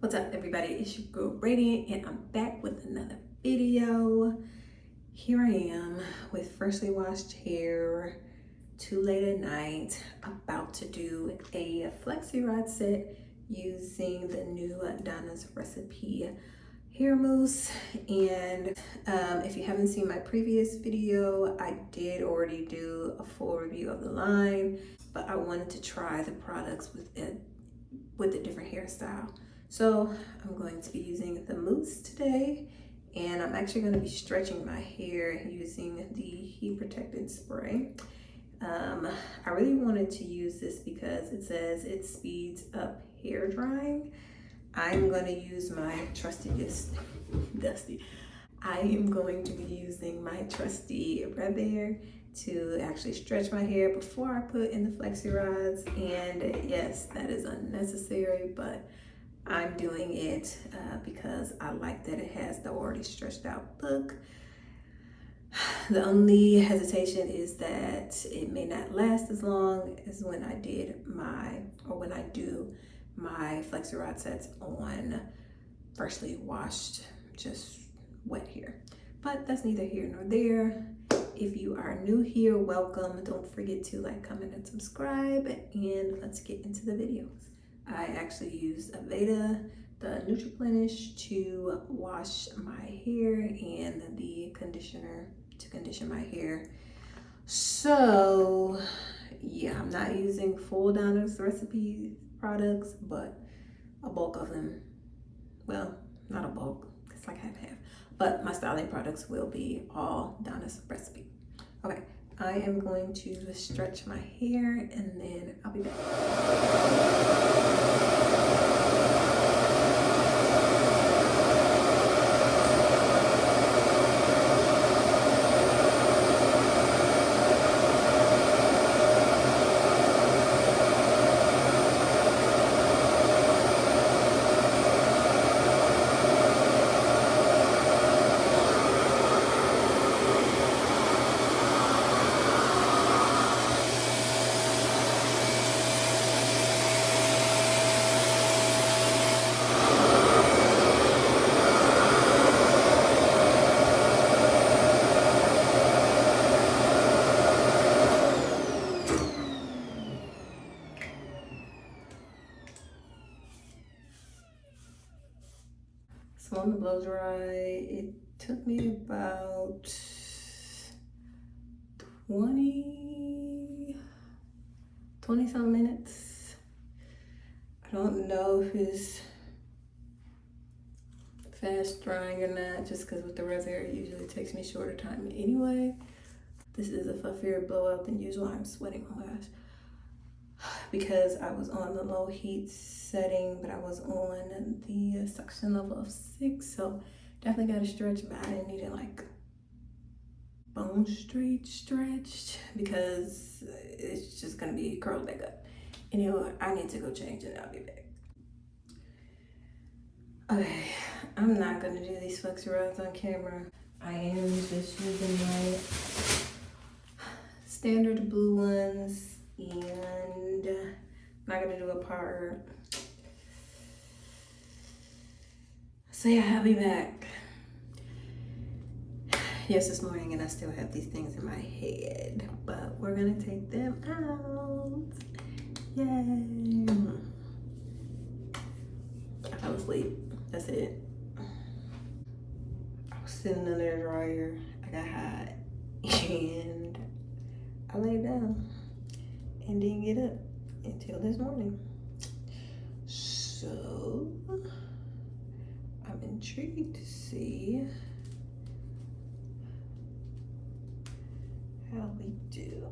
What's up, everybody? It's your girl Radiant, and I'm back with another video. Here I am with freshly washed hair, too late at night, about to do a Flexi rod set using the new Donna's recipe hair mousse. And if you haven't seen my previous video, I did already do a full review of the line, but I wanted to try the products with a different hairstyle. So I'm going to be using the mousse today, and I'm actually going to be stretching my hair using the heat protectant spray. I really wanted to use this because it says it speeds up hair drying. I'm going to use my I am going to be using my trusty rub air to actually stretch my hair before I put in the flexi rods. And yes, that is unnecessary, but I'm doing it because I like that it has the already stretched out look. The only hesitation is that it may not last as long as when I do my flexi rod sets on freshly washed, just wet hair. But that's neither here nor there. If you are new here, welcome. Don't forget to like, comment, and subscribe, and let's get into the videos. I actually used Aveda, the Nutriplenish, to wash my hair and the conditioner to condition my hair. So yeah, I'm not using full Donna's recipe products, but a bulk of them. Well, not a bulk, it's like half. But my styling products will be all Donna's recipe. Okay, I am going to stretch my hair and then I'll be back. So on the blow dry, it took me about 20 some minutes. I don't know if it's fast drying or not, just because with the rub hair it usually takes me shorter time anyway. This is a fluffier blowout than usual. I'm sweating, oh my gosh, because I was on the low heat setting, but I was on the suction level of 6, so definitely got to stretch, but I didn't need it like bone straight stretched because it's just gonna be curled back up. Anyway, I need to go change and I'll be back. Okay, I'm not gonna do these flexi rods on camera. I am just using my standard blue ones, and I'm not gonna do a part. So yeah, I'll be back. Yes, this morning, and I still have these things in my head, but we're gonna take them out. Yay! I fell asleep. That's it. I was sitting under the dryer. I got hot, and I laid down and didn't get up until this morning. So I'm intrigued to see how we do.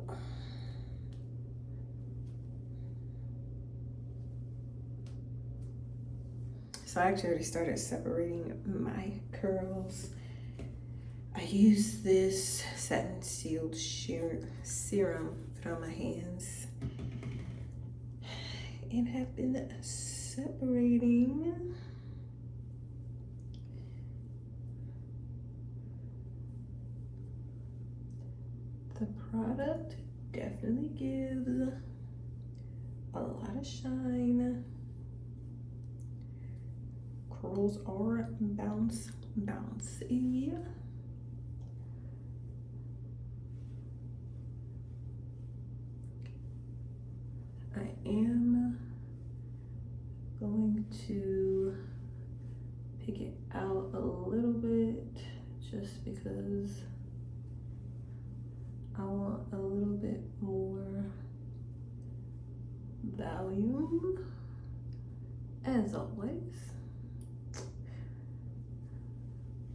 So I actually already started separating my curls. I use this satin sealed serum put on my hands and have been separating the product. Definitely gives a lot of shine. curls are bouncy. I am going to pick it out a little bit just because I want a little bit more volume, as always.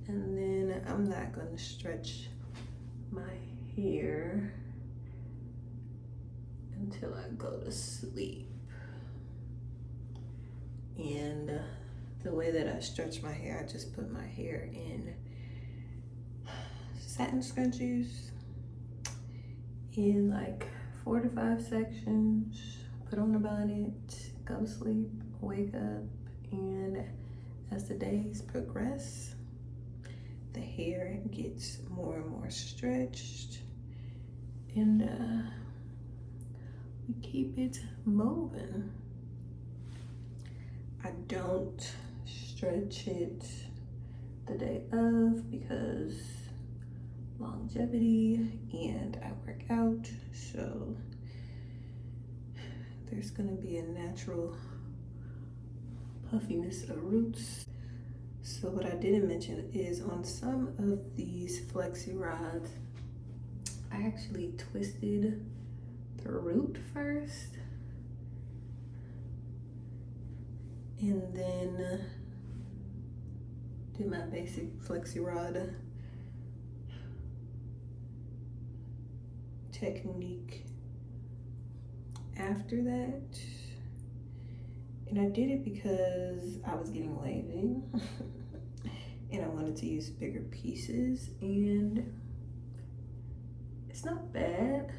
And then I'm not going to stretch my hair until I go to sleep. And the way that I stretch my hair, I just put my hair in satin scrunchies in like 4 to 5 sections, put on a bonnet, go to sleep, wake up, and as the days progress, the hair gets more and more stretched, and we keep it moving. I don't stretch it the day of because longevity, and I work out, so there's gonna be a natural puffiness of roots. So what I didn't mention is on some of these Flexi rods, I actually twisted the root first and then did my basic Flexi rod technique after that. And I did it because I was getting lazy and I wanted to use bigger pieces, and it's not bad.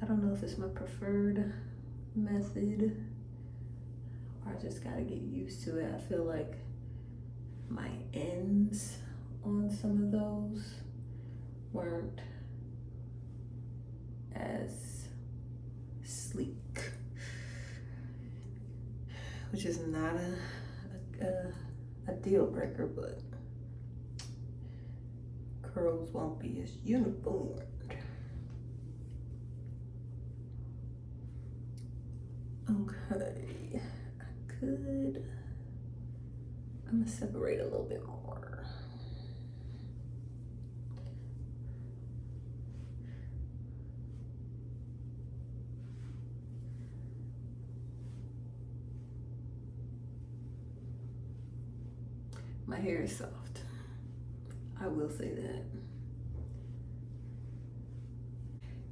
I don't know if it's my preferred method or I just gotta get used to it. I feel like my ends on some of those weren't as sleek, which is not a deal breaker, but curls won't be as uniform. Okay, I'm gonna separate a little bit more. My hair is soft, I will say that.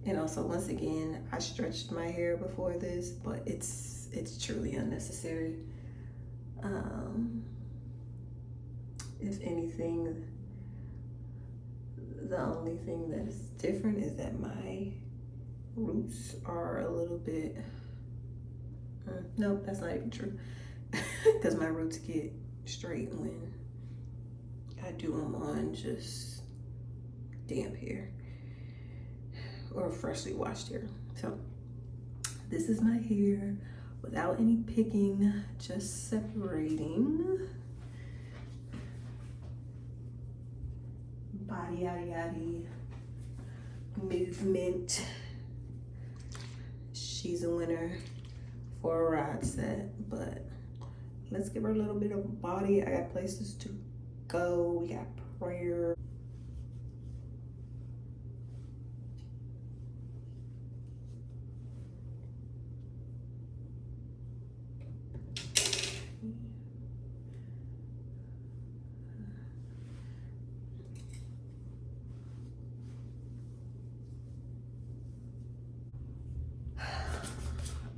And also, once again, I stretched my hair before this, but it's truly unnecessary. If anything, the only thing that is different is that my roots are a little bit, nope, that's not even true, because my roots get straight when I do them on just damp hair or freshly washed hair. So this is my hair without any picking, just separating. Body yaddy yaddy movement. She's a winner for a rod set, but let's give her a little bit of body. I got places to go. We got prayer.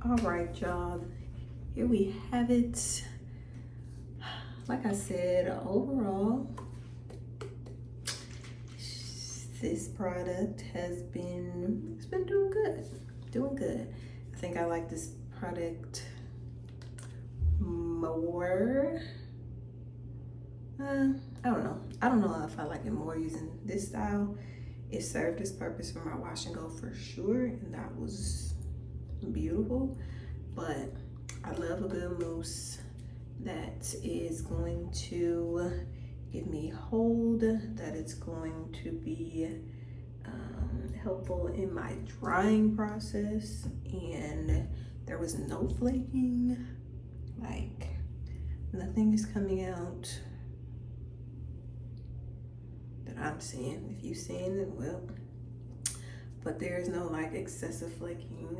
All right, y'all, here we have it. Like I said, overall, this product has been, it's been doing good. I think I like this product more. I don't know if I like it more using this style. It served its purpose for my wash and go for sure, and that was beautiful. But I love a good mousse that is going to give me hold, that it's going to be helpful in my drying process, and there was no flaking. Like, nothing is coming out that I'm seeing. If you've seen it, well, but there's no like excessive flaking,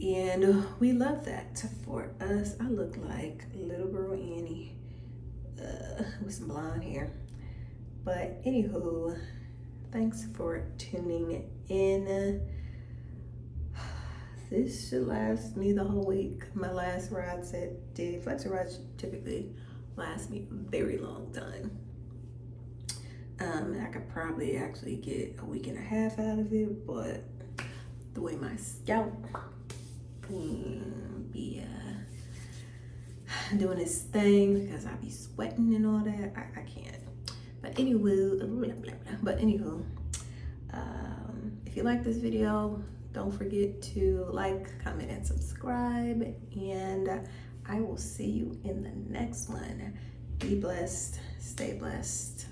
and we love that. For us, I look like little girl Annie with some blonde hair. But anywho, thanks for tuning in. This should last me the whole week. My last ride set did. Flexi rides typically last me a very long time. I could probably actually get a week and a half out of it, but the way my scalp be doing this thing, because I be sweating and all that, I can't. But anyway, if you like this video, don't forget to like, comment, and subscribe, and I will see you in the next one. Be blessed, stay blessed.